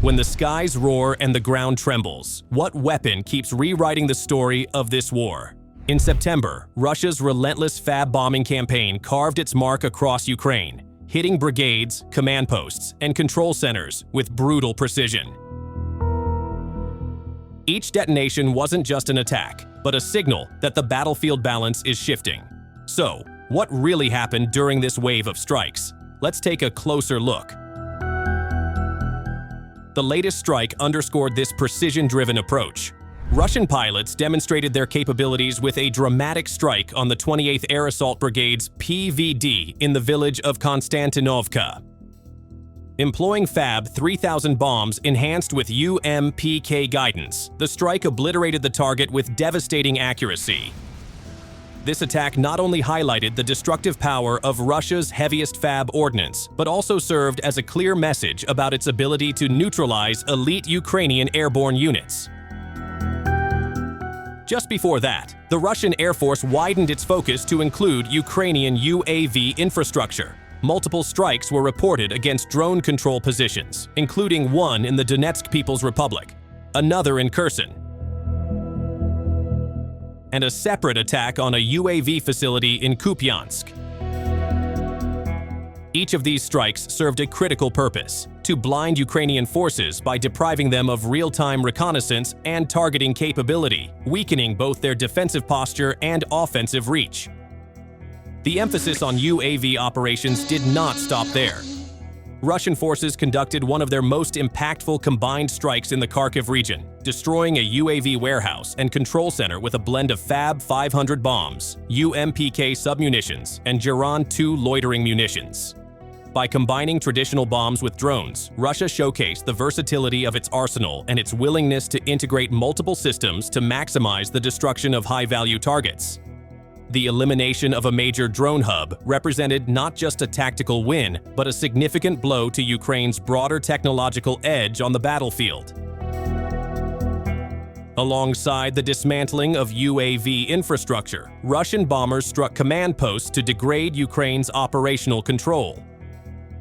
When the skies roar and the ground trembles, what weapon keeps rewriting the story of this war? In September, Russia's relentless FAB bombing campaign carved its mark across Ukraine, hitting brigades, command posts, and control centers with brutal precision. Each detonation wasn't just an attack, but a signal that the battlefield balance is shifting. So, what really happened during this wave of strikes? Let's take a closer look. The latest strike underscored this precision-driven approach. Russian pilots demonstrated their capabilities with a dramatic strike on the 28th Air Assault Brigade's PVD in the village of Konstantinovka. Employing FAB-3000 bombs enhanced with UMPK guidance, the strike obliterated the target with devastating accuracy. This attack not only highlighted the destructive power of Russia's heaviest FAB ordnance, but also served as a clear message about its ability to neutralize elite Ukrainian airborne units. Just before that, the Russian Air Force widened its focus to include Ukrainian UAV infrastructure. Multiple strikes were reported against drone control positions, including one in the Donetsk People's Republic, another in Kherson, and a separate attack on a UAV facility in Kupiansk. Each of these strikes served a critical purpose: to blind Ukrainian forces by depriving them of real-time reconnaissance and targeting capability, weakening both their defensive posture and offensive reach. The emphasis on UAV operations did not stop there. Russian forces conducted one of their most impactful combined strikes in the Kharkiv region, destroying a UAV warehouse and control center with a blend of FAB-500 bombs, UMPK submunitions, and Geran-2 loitering munitions. By combining traditional bombs with drones, Russia showcased the versatility of its arsenal and its willingness to integrate multiple systems to maximize the destruction of high-value targets. The elimination of a major drone hub represented not just a tactical win, but a significant blow to Ukraine's broader technological edge on the battlefield. Alongside the dismantling of UAV infrastructure, Russian bombers struck command posts to degrade Ukraine's operational control.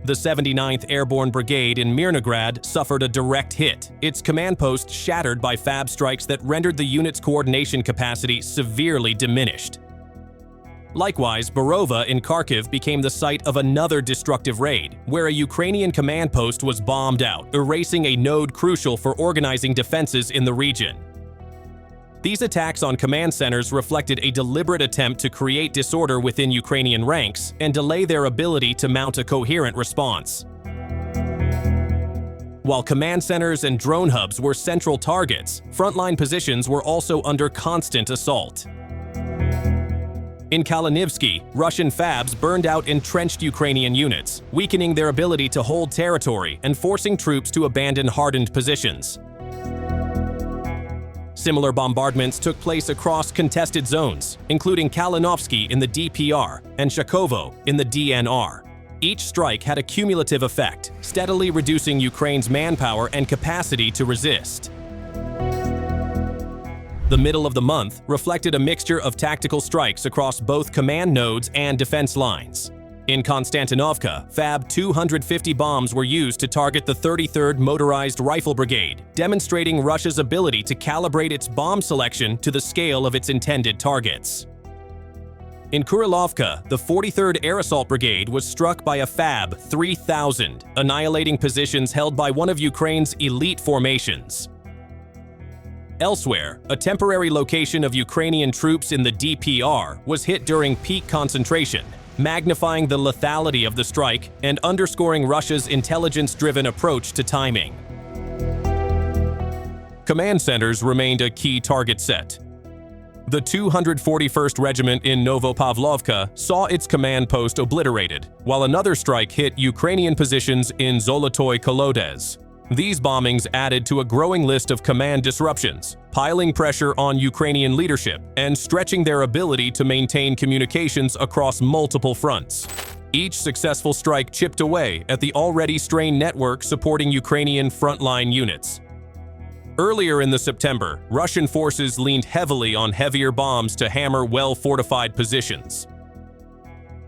The 79th Airborne Brigade in Mirnograd suffered a direct hit, its command post shattered by FAB strikes that rendered the unit's coordination capacity severely diminished. Likewise, Borova in Kharkiv became the site of another destructive raid, where a Ukrainian command post was bombed out, erasing a node crucial for organizing defenses in the region. These attacks on command centers reflected a deliberate attempt to create disorder within Ukrainian ranks and delay their ability to mount a coherent response. While command centers and drone hubs were central targets, frontline positions were also under constant assault. In Kalinivsky, Russian FABs burned out entrenched Ukrainian units, weakening their ability to hold territory and forcing troops to abandon hardened positions. Similar bombardments took place across contested zones, including Kalinovsky in the DPR and Shakovo in the DNR. Each strike had a cumulative effect, steadily reducing Ukraine's manpower and capacity to resist. The middle of the month reflected a mixture of tactical strikes across both command nodes and defense lines. In Konstantinovka, FAB-250 bombs were used to target the 33rd Motorized Rifle Brigade, demonstrating Russia's ability to calibrate its bomb selection to the scale of its intended targets. In Kurilovka, the 43rd Air Assault Brigade was struck by a FAB-3000, annihilating positions held by one of Ukraine's elite formations. Elsewhere, a temporary location of Ukrainian troops in the DPR was hit during peak concentration, magnifying the lethality of the strike and underscoring Russia's intelligence-driven approach to timing. Command centers remained a key target set. The 241st Regiment in Novopavlovka saw its command post obliterated, while another strike hit Ukrainian positions in Zolotoy Kolodez. These bombings added to a growing list of command disruptions, piling pressure on Ukrainian leadership and stretching their ability to maintain communications across multiple fronts. Each successful strike chipped away at the already strained network supporting Ukrainian frontline units. Earlier in the September, Russian forces leaned heavily on heavier bombs to hammer well-fortified positions.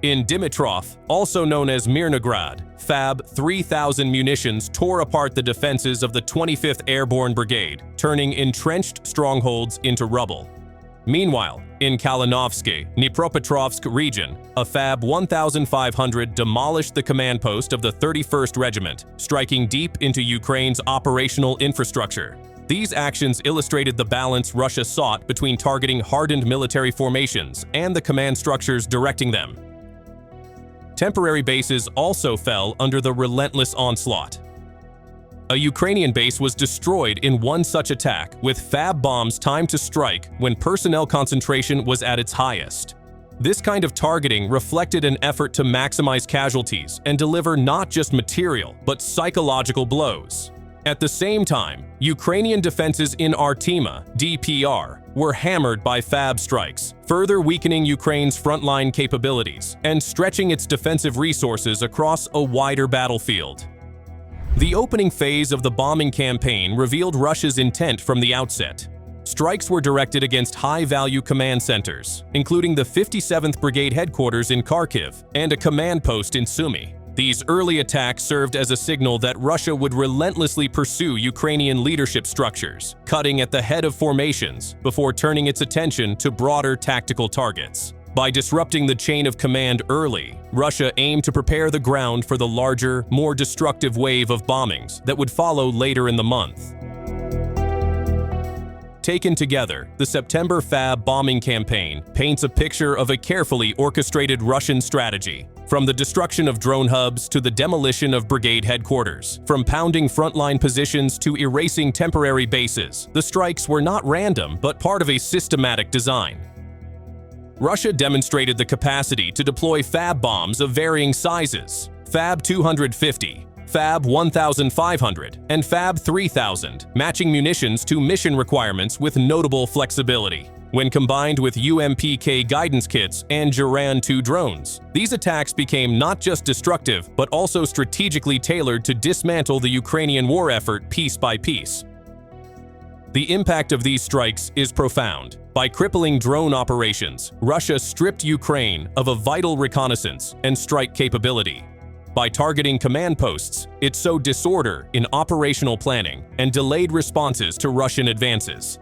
In Dimitrov, also known as Mirnograd, FAB-3000 munitions tore apart the defenses of the 25th Airborne Brigade, turning entrenched strongholds into rubble. Meanwhile, in Kalinovsky, Dnipropetrovsk region, a FAB-1500 demolished the command post of the 31st Regiment, striking deep into Ukraine's operational infrastructure. These actions illustrated the balance Russia sought between targeting hardened military formations and the command structures directing them. Temporary bases also fell under the relentless onslaught. A Ukrainian base was destroyed in one such attack, with FAB bombs timed to strike when personnel concentration was at its highest. This kind of targeting reflected an effort to maximize casualties and deliver not just material, but psychological blows. At the same time, Ukrainian defenses in Artima, DPR, were hammered by FAB strikes, further weakening Ukraine's frontline capabilities and stretching its defensive resources across a wider battlefield. The opening phase of the bombing campaign revealed Russia's intent from the outset. Strikes were directed against high-value command centers, including the 57th Brigade headquarters in Kharkiv and a command post in Sumy. These early attacks served as a signal that Russia would relentlessly pursue Ukrainian leadership structures, cutting at the head of formations before turning its attention to broader tactical targets. By disrupting the chain of command early, Russia aimed to prepare the ground for the larger, more destructive wave of bombings that would follow later in the month. Taken together, the September FAB bombing campaign paints a picture of a carefully orchestrated Russian strategy. From the destruction of drone hubs to the demolition of brigade headquarters, from pounding frontline positions to erasing temporary bases, the strikes were not random but part of a systematic design. Russia demonstrated the capacity to deploy FAB bombs of varying sizes: FAB-250, FAB-1500, and FAB-3000, matching munitions to mission requirements with notable flexibility. When combined with UMPK guidance kits and Geran 2 drones, these attacks became not just destructive, but also strategically tailored to dismantle the Ukrainian war effort piece by piece. The impact of these strikes is profound. By crippling drone operations, Russia stripped Ukraine of a vital reconnaissance and strike capability. By targeting command posts, it sowed disorder in operational planning and delayed responses to Russian advances.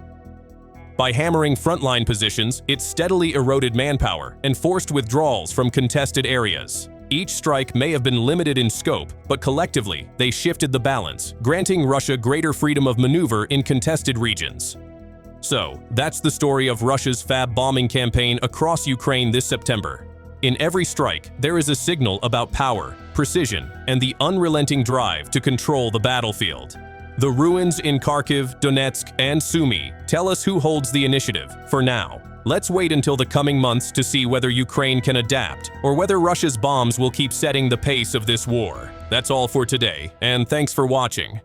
By hammering frontline positions, it steadily eroded manpower and forced withdrawals from contested areas. Each strike may have been limited in scope, but collectively, they shifted the balance, granting Russia greater freedom of maneuver in contested regions. So, that's the story of Russia's FAB bombing campaign across Ukraine this September. In every strike, there is a signal about power, precision, and the unrelenting drive to control the battlefield. The ruins in Kharkiv, Donetsk, and Sumy tell us who holds the initiative. For now, let's wait until the coming months to see whether Ukraine can adapt or whether Russia's bombs will keep setting the pace of this war. That's all for today, and thanks for watching.